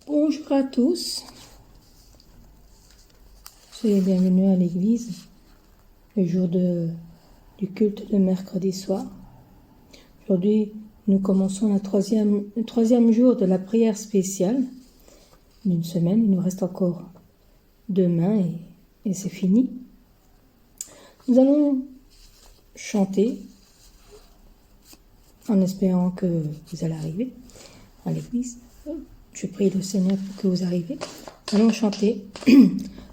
Bonjour à tous, soyez bienvenus à l'église, le jour du culte de mercredi soir. Aujourd'hui, nous commençons le troisième jour de la prière spéciale d'une semaine. Il nous reste encore demain et c'est fini. Nous allons chanter en espérant que vous allez arriver à l'église. Je prie le Seigneur pour que vous arriviez. Allons chanter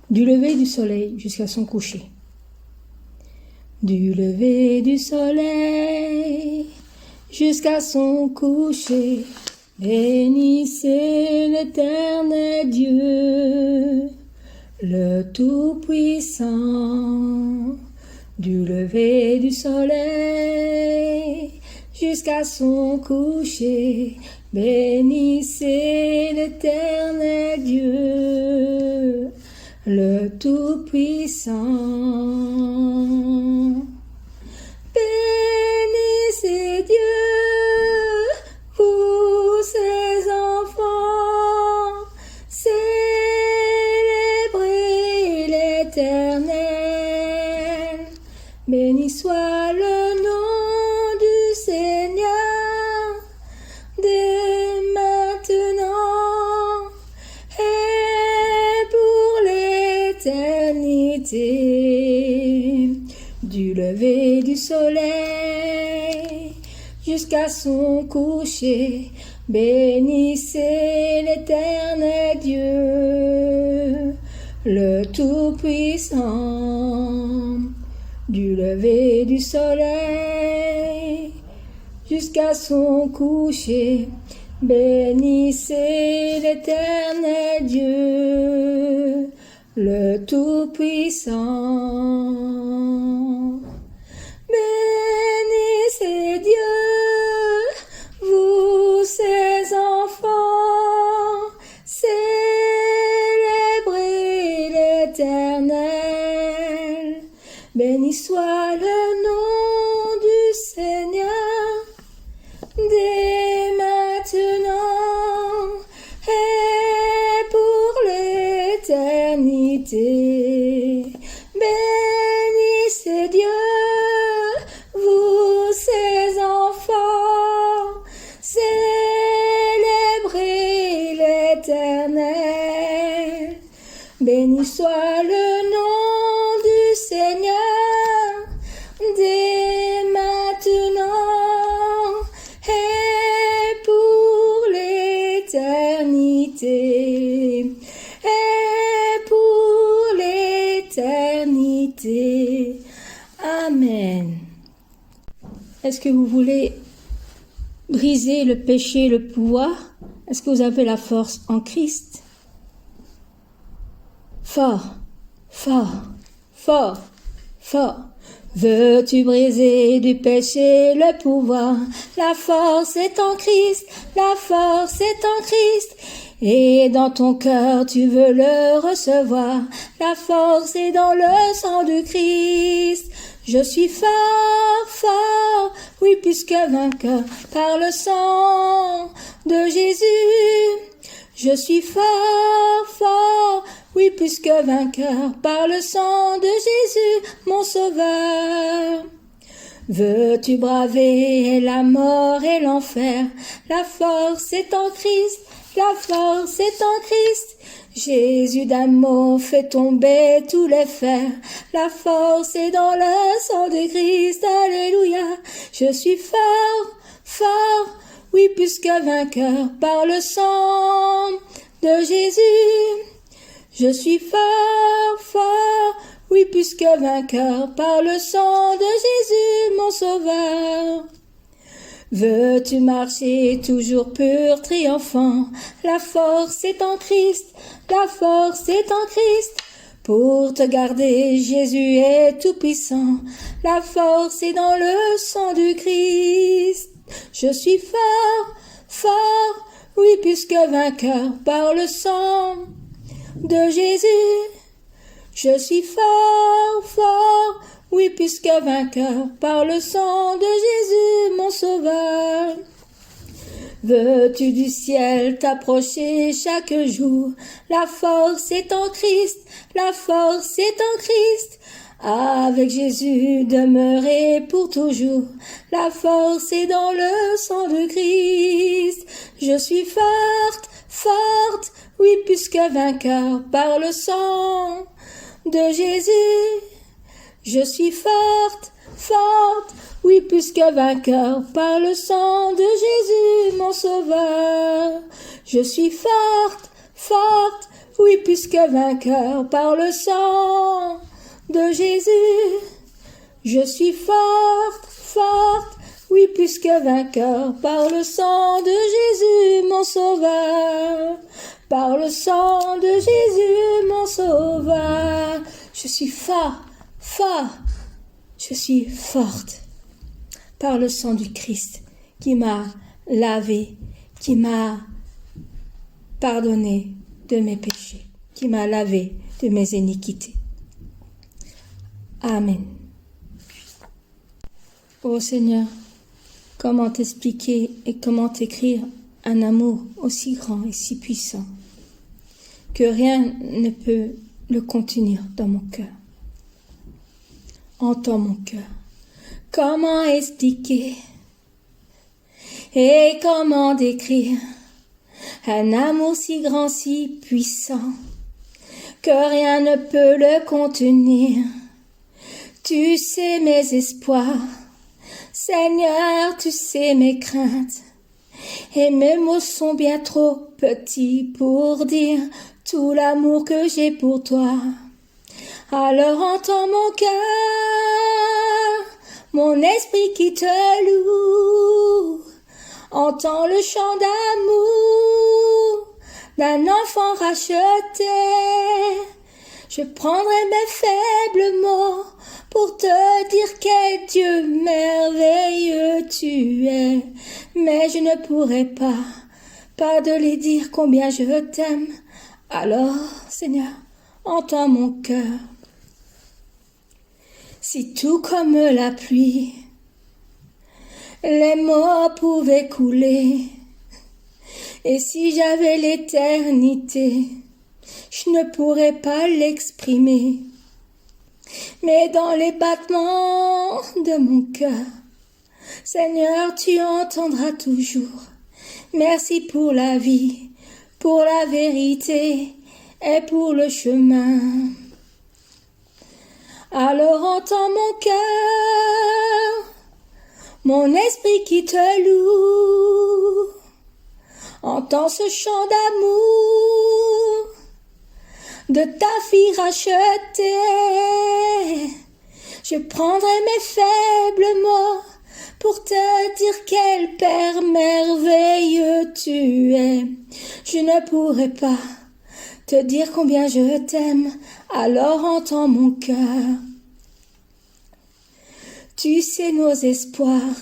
du lever du soleil jusqu'à son coucher. Du lever du soleil jusqu'à son coucher, bénissez l'Éternel Dieu, le Tout-Puissant. Du lever du soleil jusqu'à son coucher, bénissez l'Éternel Dieu, le Tout-Puissant. Bénissez Dieu, vous ses enfants, célébrez l'Éternel. Béni soit le nom du Seigneur, dès maintenant et pour l'éternité. Du lever du soleil jusqu'à son coucher, bénissez l'Éternel Dieu, le Tout-Puissant. Du lever du soleil jusqu'à son coucher, bénissez l'Éternel Dieu, le Tout-Puissant. Bénissez Dieu, vous ses enfants, célébrez l'Éternel. Béni soit le nom du Seigneur, dès maintenant et pour l'éternité. Bénissez Dieu, vous ses enfants, célébrez l'Éternel. Béni soit le nom du Seigneur, dès maintenant et pour l'éternité. Et pour l'éternité. Amen. Est-ce que vous voulez briser le péché, le pouvoir? Est-ce que vous avez la force en Christ? Fort, fort, fort, fort. Veux-tu briser du péché le pouvoir? La force est en Christ, la force est en Christ. Et dans ton cœur tu veux le recevoir. La force est dans le sang de Christ. Je suis fort, fort, oui, puisque vainqueur par le sang de Jésus. Je suis fort, fort, oui, puisque vainqueur par le sang de Jésus, mon sauveur. Veux-tu braver la mort et l'enfer? La force est en Christ, la force est en Christ. Jésus d'amour fait tomber tous les fers. La force est dans le sang de Christ, alléluia. Je suis fort, fort, oui, puisque vainqueur par le sang de Jésus. Je suis fort, fort, oui, puisque vainqueur par le sang de Jésus, mon sauveur. Veux-tu marcher toujours pur, triomphant? La force est en Christ, la force est en Christ. Pour te garder, Jésus est tout-puissant. La force est dans le sang du Christ. Je suis fort, fort, oui, puisque vainqueur par le sang de Jésus. Je suis fort, fort, oui, puisque vainqueur par le sang de Jésus, mon sauveur. Veux-tu du ciel t'approcher chaque jour? La force est en Christ, la force est en Christ. Avec Jésus demeurer pour toujours. La force est dans le sang de Christ. Je suis forte, forte, oui, plus que vainqueur par le sang de Jésus. Je suis forte, forte, oui, plus que vainqueur par le sang de Jésus, mon sauveur. Je suis forte, forte, oui, plus que vainqueur par le sang de Jésus. Je suis forte, forte, oui, plus que vainqueur par le sang de Jésus, mon sauveur. Par le sang de Jésus, mon sauveur. Je suis fort, fort, je suis forte par le sang du Christ qui m'a lavé, qui m'a pardonné de mes péchés, qui m'a lavé de mes iniquités. Amen. Ô Seigneur, comment t'expliquer et comment t'écrire un amour aussi grand et si puissant que rien ne peut le contenir dans mon cœur. Entends mon cœur. Comment expliquer et comment décrire un amour si grand, si puissant que rien ne peut le contenir. Tu sais mes espoirs, Seigneur, tu sais mes craintes, et mes mots sont bien trop petits pour dire tout l'amour que j'ai pour toi. Alors entends mon cœur, mon esprit qui te loue, entends le chant d'amour d'un enfant racheté. Je prendrai mes faibles mots pour te dire quel Dieu merveilleux tu es, mais je ne pourrai pas de les dire combien je t'aime. Alors, Seigneur, entends mon cœur. Si tout comme la pluie, les mots pouvaient couler, et si j'avais l'éternité, je ne pourrais pas l'exprimer. Mais dans les battements de mon cœur, Seigneur, tu entendras toujours. Merci pour la vie, pour la vérité et pour le chemin. Alors entends mon cœur, mon esprit qui te loue, entends ce chant d'amour de ta fille rachetée. Je prendrai mes faibles mots pour te dire quel Père merveilleux tu es. Je ne pourrai pas te dire combien je t'aime, alors entends mon cœur. Tu sais nos espoirs,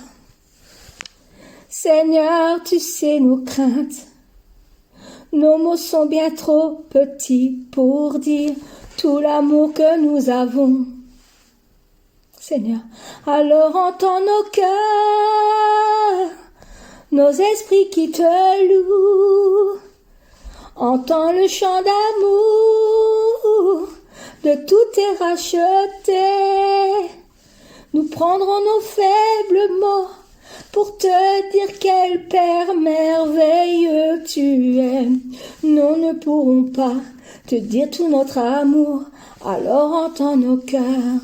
Seigneur, tu sais nos craintes. Nos mots sont bien trop petits pour dire tout l'amour que nous avons. Seigneur, alors entends nos cœurs, nos esprits qui te louent. Entends le chant d'amour de tout tes rachetés. Nous prendrons nos faibles mots pour te dire quel Père merveilleux tu es. Nous ne pourrons pas te dire tout notre amour, alors entends nos cœurs.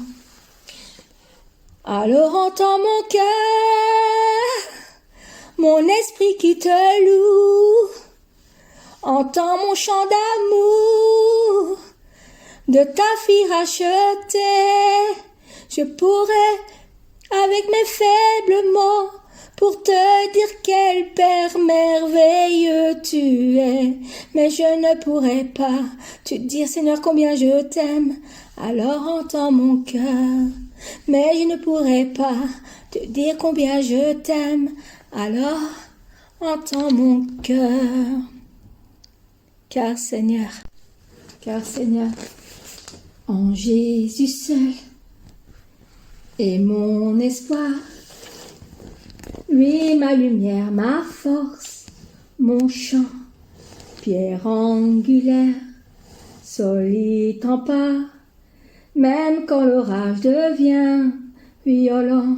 Alors entends mon cœur, mon esprit qui te loue. Entends mon chant d'amour de ta fille rachetée. Je pourrais, avec mes faibles mots, pour te dire quel Père merveilleux tu es. Mais je ne pourrais pas te dire, Seigneur, combien je t'aime. Alors entends mon cœur. Mais je ne pourrais pas te dire combien je t'aime. Alors entends mon cœur. Car Seigneur, en Jésus seul est mon espoir. Lui, ma lumière, ma force, mon chant, pierre angulaire, solide en pas, même quand l'orage devient violent.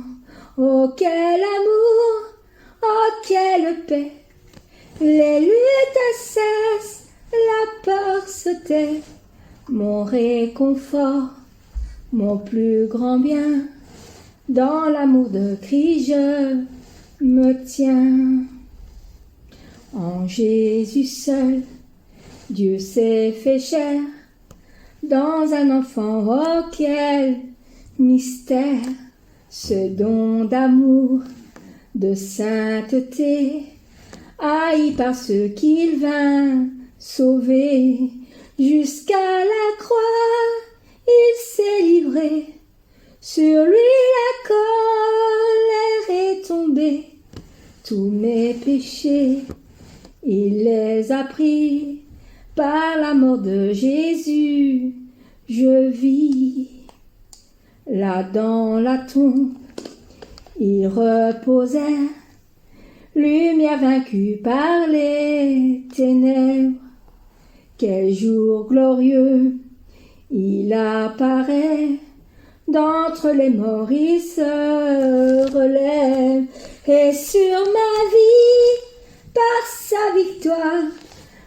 Oh quel amour, oh quelle paix, les luttes cessent, la peur se tait, mon réconfort, mon plus grand bien, dans l'amour de Christ je me tiens. En Jésus seul, Dieu s'est fait chair, dans un enfant, oh quel mystère, ce don d'amour, de sainteté, haï par ceux qu'il vint sauver, jusqu'à la croix, il s'est livré, sur lui la colère est tombée, tous mes péchés, il les a pris, par la mort de Jésus, je vis. Là dans la tombe, il reposait, lumière vaincue par les ténèbres. Quel jour glorieux, il apparaît, d'entre les morts il se relève, et sur ma vie, par sa victoire,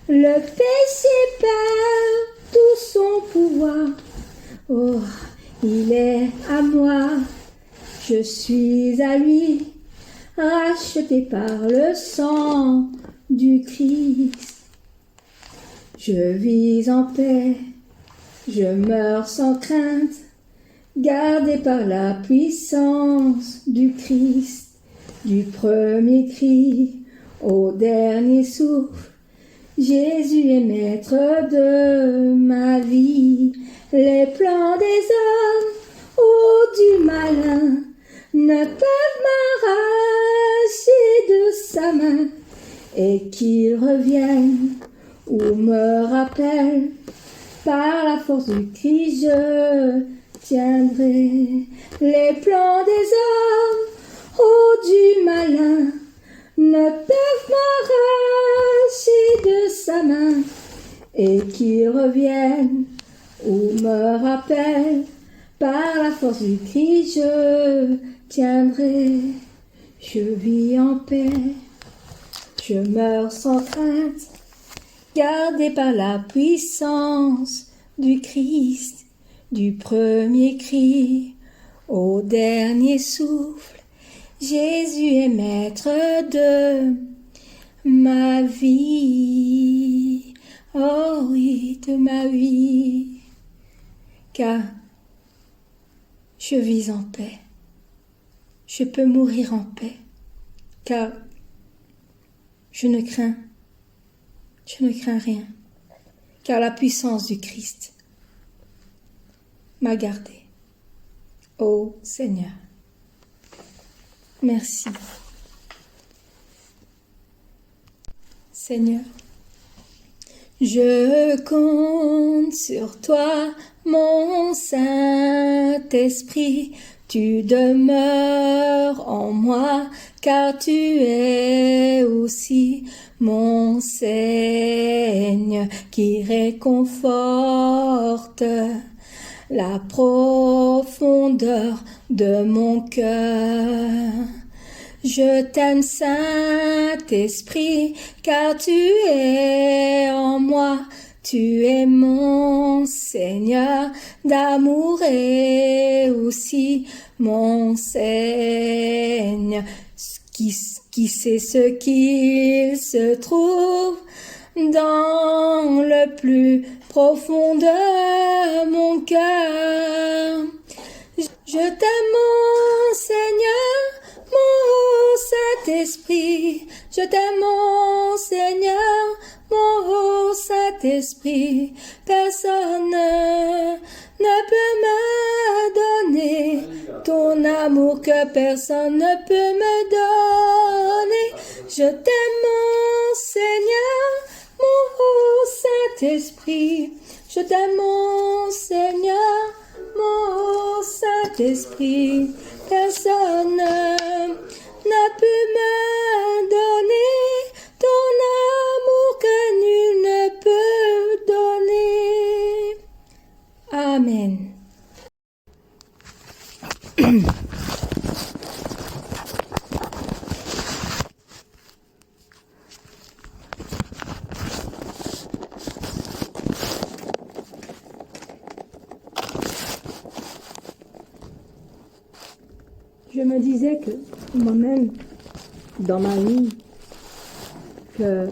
le péché perd tout son pouvoir. Oh, il est à moi, je suis à lui, racheté par le sang du Christ. Je vis en paix, je meurs sans crainte, gardé par la puissance du Christ, du premier cri au dernier souffle. Jésus est maître de ma vie. Les plans des hommes ou du malin ne peuvent m'arracher de sa main, et qu'il revienne ou me rappelle, par la force du Christ je tiendrai. Les plans des hommes ou du malin ne peuvent m'arracher de sa main, et qu'il revienne ou me rappelle, par la force du Christ je tiendrai. Je vis en paix, je meurs sans crainte, gardé par la puissance du Christ, du premier cri au dernier souffle. Jésus est maître de ma vie, oh oui, de ma vie, car je vis en paix, je peux mourir en paix, car je ne crains rien, car la puissance du Christ m'a gardé. Ô Seigneur, merci. Seigneur, je compte sur toi, mon Saint-Esprit, tu demeures en moi, car tu es aussi mon Seigneur qui réconforte la profondeur de mon cœur. Je t'aime, Saint-Esprit, car tu es en moi. Tu es mon Seigneur d'amour et aussi mon Seigneur. Qui sait ce qu'il se trouve dans le plus profond de mon cœur. Je t'aime, mon Seigneur, mon Saint-Esprit. Je t'aime, mon Seigneur, mon Saint-Esprit. Personne ne peut me donner ton amour, que personne ne peut me donner. Je t'aime, mon Seigneur, mon Saint-Esprit. Je t'aime, mon Seigneur, mon Saint-Esprit. Personne ne peut me donner ton amour, me disais que moi-même, dans ma vie, que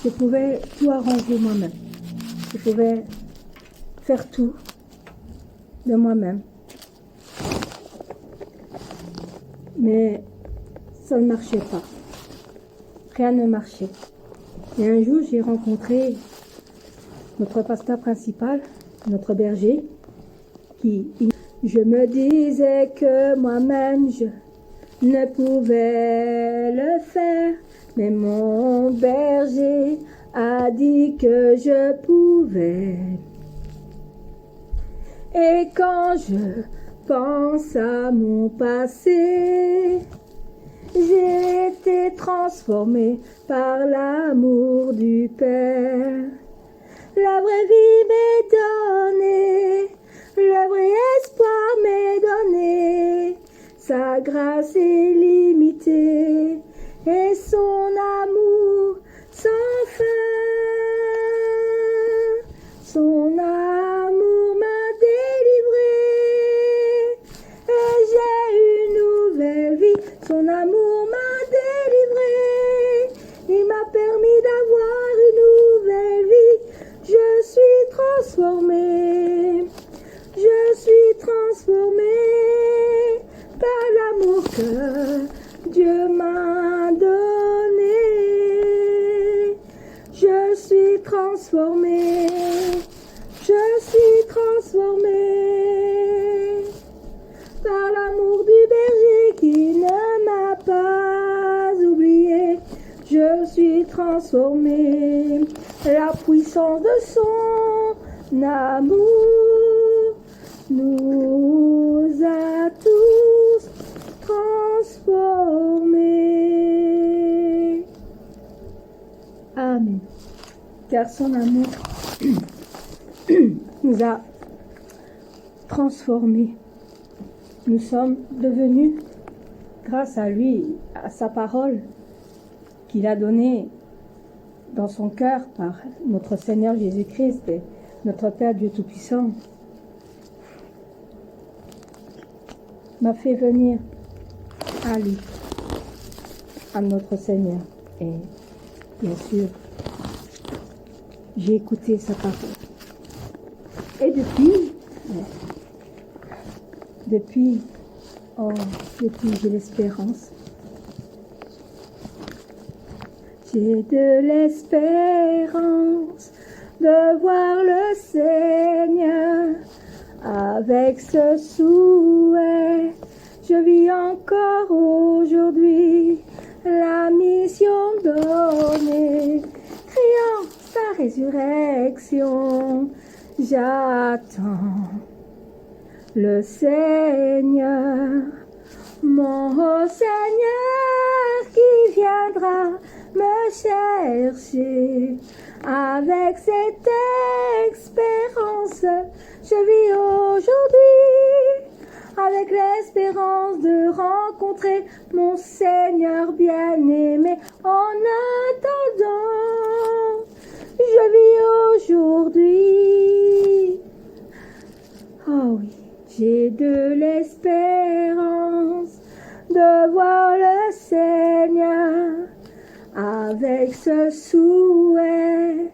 je pouvais tout arranger moi-même. Je pouvais faire tout de moi-même. Mais ça ne marchait pas. Rien ne marchait. Et un jour, j'ai rencontré notre pasteur principal, notre berger, je me disais que moi-même, je ne pouvais le faire, mais mon berger a dit que je pouvais. Et quand je pense à mon passé, j'ai été transformée par l'amour du Père. La vraie vie m'est donnée, le vrai espoir m'est donné. Sa grâce est limitée et son amour sans fin. Son amour m'a délivré et j'ai une nouvelle vie. Son amour m'a délivré, il m'a permis d'avoir une nouvelle vie. Je suis transformée, je suis transformée par l'amour que Dieu m'a donné. Je suis transformée, je suis transformée par l'amour du berger qui ne m'a pas oublié. Je suis transformée, la puissance de son amour nous a tous transformés. Amen. Car son amour nous a transformés. Nous sommes devenus, grâce à lui, à sa parole qu'il a donnée dans son cœur par notre Seigneur Jésus-Christ et notre Père Dieu Tout-Puissant, m'a fait venir à lui, à notre Seigneur. Et bien sûr, j'ai écouté sa parole. Et depuis, j'ai l'espérance. J'ai de l'espérance de voir le Seigneur. Avec ce souhait, je vis encore aujourd'hui la mission donnée. Criant sa résurrection, j'attends le Seigneur, mon Seigneur qui viendra me chercher. Avec cette espérance, je vis aujourd'hui avec l'espérance de rencontrer mon Seigneur bien-aimé. En attendant, je vis aujourd'hui. Oh oui, j'ai de l'espérance de voir le Seigneur. Avec ce souhait,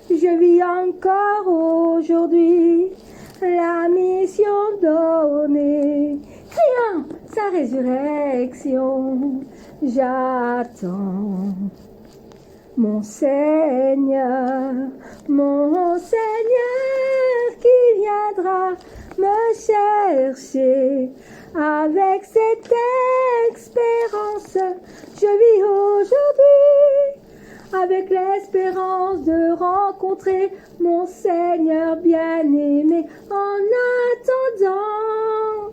je vis encore aujourd'hui la mission donnée. Criant sa résurrection, j'attends mon Seigneur qui viendra me chercher. Avec cette espérance, je vis aujourd'hui avec l'espérance de rencontrer mon Seigneur bien-aimé. En attendant,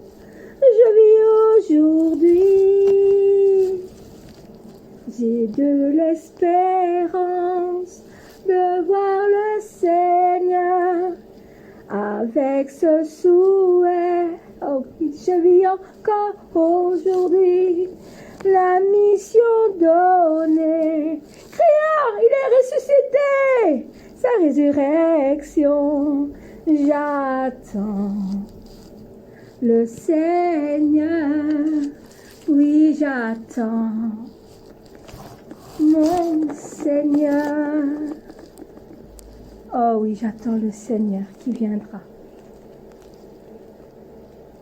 je vis aujourd'hui. J'ai de l'espérance de voir le Seigneur. Avec ce souhait, oh, je vis encore aujourd'hui la mission donnée. Criant, il est ressuscité, sa résurrection, j'attends le Seigneur. Oui, j'attends mon Seigneur. Oh oui, j'attends le Seigneur qui viendra.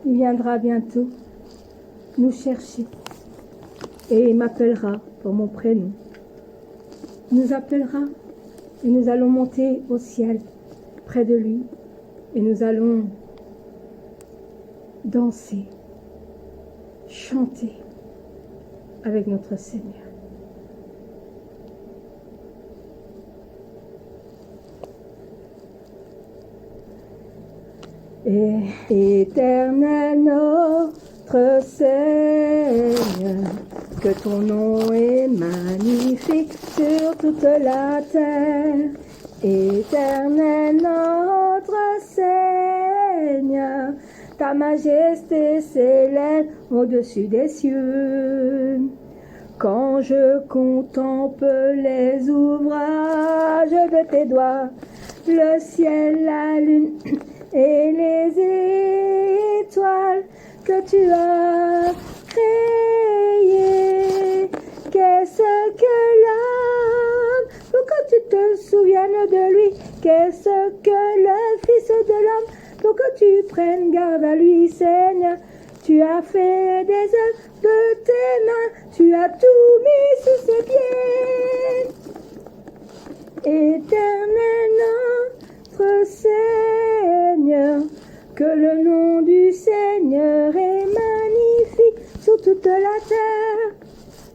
Il viendra bientôt nous chercher et il m'appellera pour mon prénom. Il nous appellera et nous allons monter au ciel près de lui et nous allons danser, chanter avec notre Seigneur. Et éternel notre Seigneur, que ton nom est magnifique sur toute la terre. Éternel notre Seigneur, ta majesté s'élève au-dessus des cieux. Quand je contemple les ouvrages de tes doigts, le ciel, la lune et les étoiles que tu as créées, qu'est-ce que l'homme pour que tu te souviennes de lui? Qu'est-ce que le Fils de l'homme pour que tu prennes garde à lui? Seigneur, tu as fait des œuvres de tes mains, tu as tout mis sous ses pieds. Éternel notre Seigneur, que le nom du Seigneur est magnifique sur toute la terre.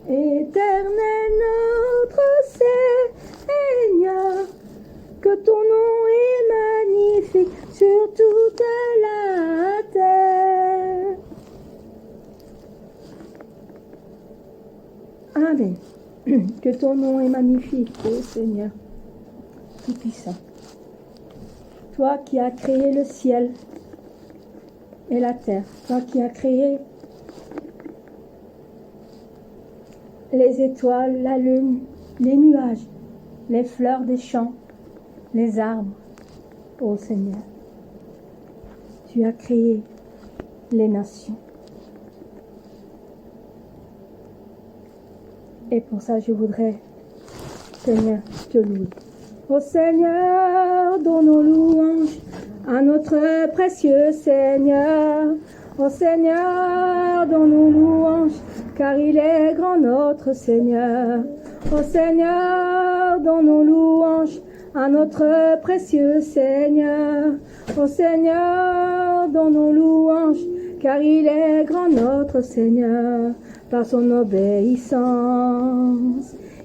Éternel notre Seigneur, que ton nom est magnifique sur toute la terre. Amen. Que ton nom est magnifique, ô Seigneur Tout-Puissant. Toi qui as créé le ciel et la terre, toi qui as créé les étoiles, la lune, les nuages, les fleurs des champs, les arbres, ô Seigneur. Tu as créé les nations. Et pour ça, je voudrais, Seigneur, te louer. Ô Seigneur, donnons louange à notre précieux Seigneur. Ô Seigneur, donne-nous louange, car il est grand notre Seigneur. Ô Seigneur, donne-nous louange à notre précieux Seigneur. Ô Seigneur, donne-nous louange, car il est grand notre Seigneur. Par son obéissance,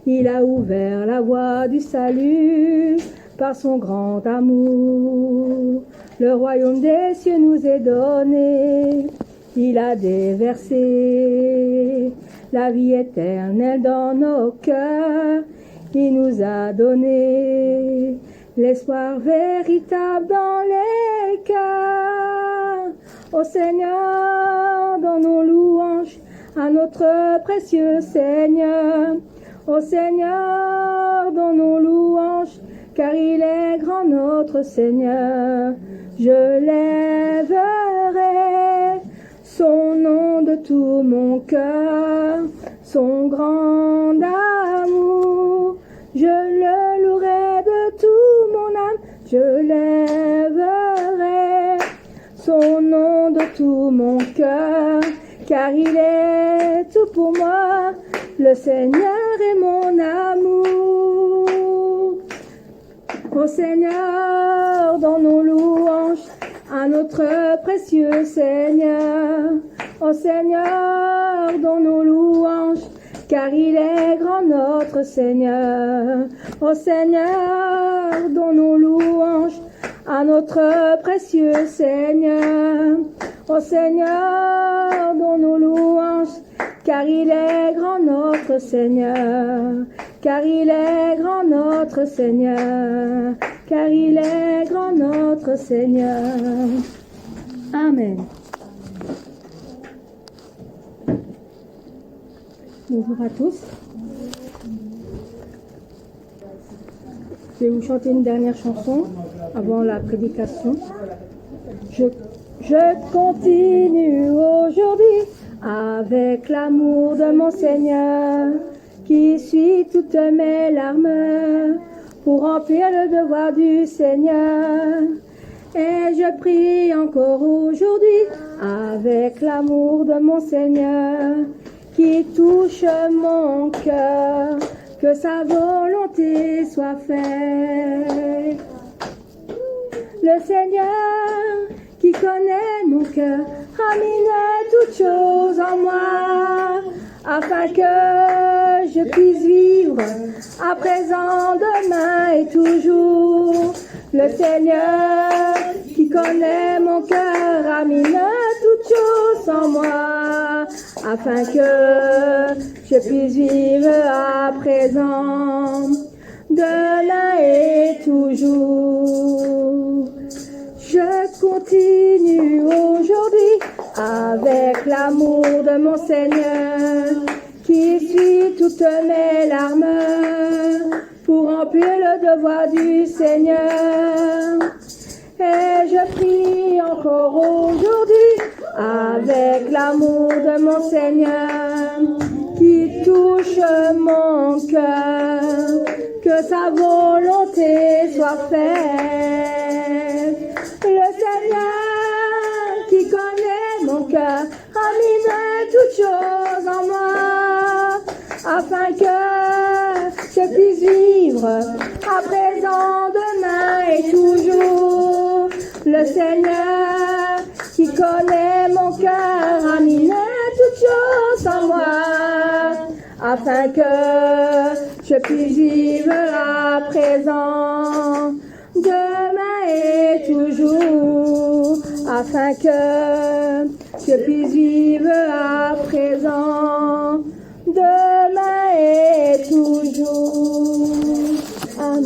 il a ouvert la voie du salut. Par son grand amour, le royaume des cieux nous est donné. Il a déversé la vie éternelle dans nos cœurs. Il nous a donné l'espoir véritable dans les cœurs. Ô Seigneur, donne-nous louange à notre précieux Seigneur. Ô Seigneur, donne-nous louange, car il est grand notre Seigneur. Je lèverai son nom de tout mon cœur, son grand amour. Je le louerai de tout mon âme, je lèverai son nom de tout mon cœur, car il est tout pour moi. Le Seigneur est mon amour. Ô Seigneur, donne-nous louange à notre précieux Seigneur. Ô Seigneur, donne-nous louange, car il est grand notre Seigneur. Ô Seigneur, donne-nous louange à notre précieux Seigneur. Ô Seigneur, donne-nous louange, car il est grand notre Seigneur, car il est grand notre Seigneur, car il est grand notre Seigneur. Amen. Bonjour à tous. Je vais vous chanter une dernière chanson avant la prédication. Je continue aujourd'hui avec l'amour de mon Seigneur qui suit toutes mes larmes pour remplir le devoir du Seigneur. Et je prie encore aujourd'hui avec l'amour de mon Seigneur qui touche mon cœur, que sa volonté soit faite. Le Seigneur qui connaît mon cœur a mis toutes choses en moi afin que je puisse vivre à présent, demain et toujours. Le Seigneur qui connaît mon cœur a mis toutes choses en moi afin que je puisse vivre à présent, demain et toujours. Je continue aujourd'hui avec l'amour de mon Seigneur qui essuie toutes mes larmes pour remplir le devoir du Seigneur. Et je prie encore aujourd'hui avec l'amour de mon Seigneur qui touche mon cœur, que sa volonté soit faite. Le Seigneur qui connaît mon cœur a mis toutes choses en moi afin que je puisse vivre à présent, demain et toujours. Le Seigneur qui connaît mon cœur a mis toutes choses en moi afin que je puisse vivre à présent, demain et toujours, afin que je puisse vivre à présent,